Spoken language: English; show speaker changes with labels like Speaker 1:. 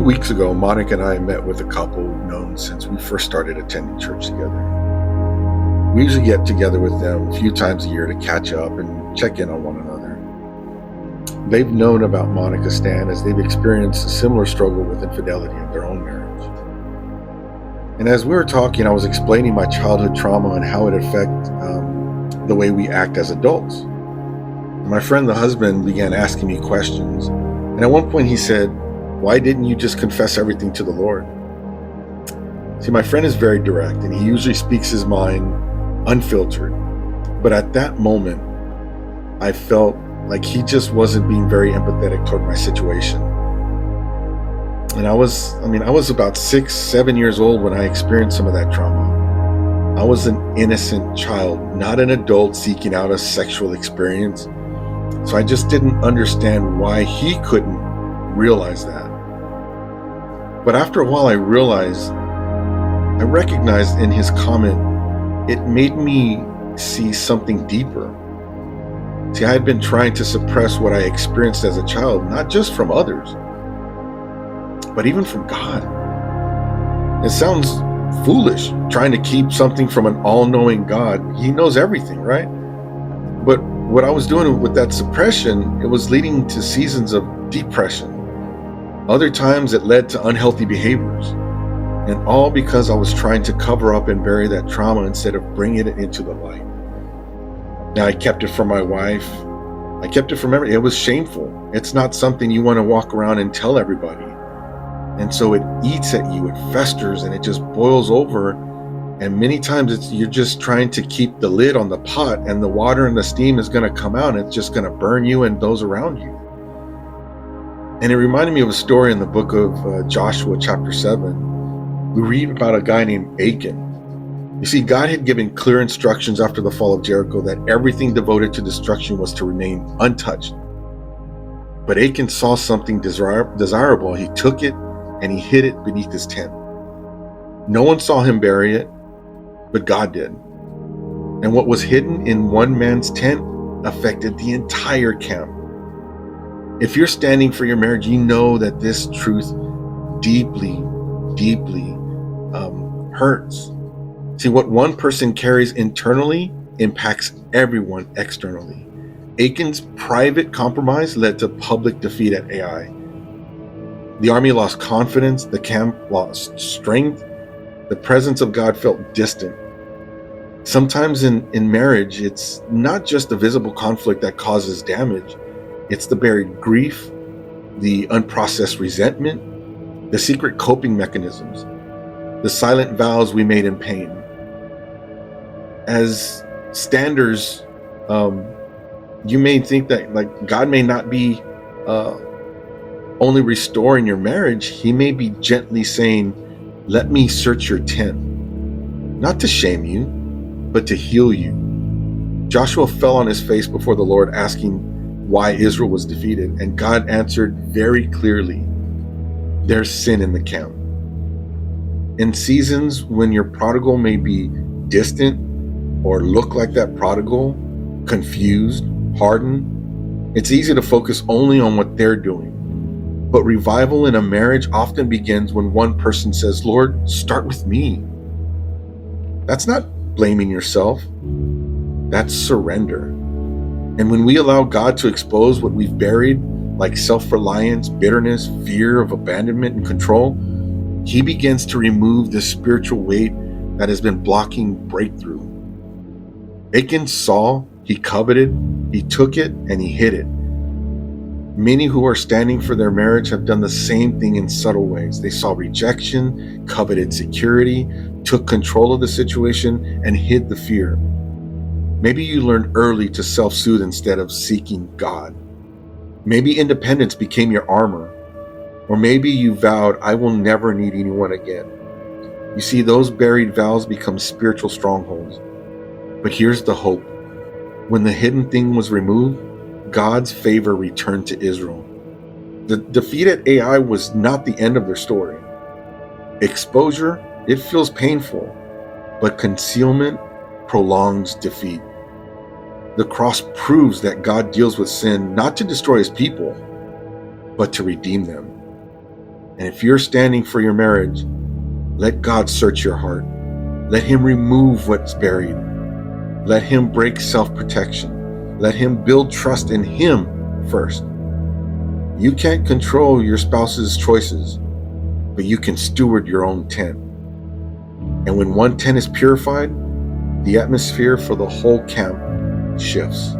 Speaker 1: few weeks ago, Monica and I met with a couple we've known since we first started attending church together. We usually get together with them a few times a year to catch up and check in on one another. They've known about Monica Stan as they've experienced a similar struggle with infidelity in their own marriage. And as we were talking, I was explaining my childhood trauma and how it affects the way we act as adults. My friend, the husband, began asking me questions. And at one point he said, "Why didn't you just confess everything to the Lord?" See, my friend is very direct and he usually speaks his mind unfiltered. But at that moment, I felt like he just wasn't being very empathetic toward my situation. And I was about 6, 7 years old when I experienced some of that trauma. I was an innocent child, not an adult seeking out a sexual experience. So I just didn't understand why he couldn't realize that. But after a while, I recognized in his comment, it made me see something deeper. See, I had been trying to suppress what I experienced as a child, not just from others, but even from God. It sounds foolish trying to keep something from an all-knowing God. He knows everything, right? But what I was doing with that suppression, it was leading to seasons of depression. Other times it led to unhealthy behaviors. And all because I was trying to cover up and bury that trauma instead of bringing it into the light. Now, I kept it from my wife. I kept it from everybody. It was shameful. It's not something you want to walk around and tell everybody. And so it eats at you, it festers, and it just boils over. And many times you're just trying to keep the lid on the pot, and the water and the steam is going to come out, and it's just going to burn you and those around you. And it reminded me of a story in the book of Joshua chapter 7. We read about a guy named Achan. You see, God had given clear instructions after the fall of Jericho that everything devoted to destruction was to remain untouched. But Achan saw something desirable. He took it and he hid it beneath his tent. No one saw him bury it, but God did. And what was hidden in one man's tent affected the entire camp. If you're standing for your marriage, you know that this truth deeply, deeply hurts. See, what one person carries internally impacts everyone externally. Achan's private compromise led to public defeat at Ai. The army lost confidence, the camp lost strength, the presence of God felt distant. Sometimes in marriage, it's not just the visible conflict that causes damage, it's the buried grief, the unprocessed resentment, the secret coping mechanisms, the silent vows we made in pain. As standers, you may think that like God may not be only restoring your marriage. He may be gently saying, "Let me search your tent," not to shame you, but to heal you. Joshua fell on his face before the Lord, asking why Israel was defeated, and God answered very clearly, "There's sin in the camp." In seasons when your prodigal may be distant or look like that prodigal, confused, hardened, it's easy to focus only on what they're doing. But revival in a marriage often begins when one person says, "Lord, start with me." That's not blaming yourself. That's surrender. And when we allow God to expose what we've buried, like self-reliance, bitterness, fear of abandonment, and control, He begins to remove the spiritual weight that has been blocking breakthrough. Achan saw, he coveted, he took it, and he hid it. Many who are standing for their marriage have done the same thing in subtle ways. They saw rejection, coveted security, took control of the situation, and hid the fear. Maybe you learned early to self-soothe instead of seeking God. Maybe independence became your armor. Or maybe you vowed, "I will never need anyone again." You see, those buried vows become spiritual strongholds. But here's the hope. When the hidden thing was removed, God's favor returned to Israel. The defeat at Ai was not the end of their story. Exposure, it feels painful, but concealment prolongs defeat. The cross proves that God deals with sin not to destroy his people, but to redeem them. And if you're standing for your marriage, let God search your heart. Let Him remove what's buried. Let Him break self-protection. Let Him build trust in Him first. You can't control your spouse's choices, but you can steward your own tent. And when one tent is purified, the atmosphere for the whole camp shifts.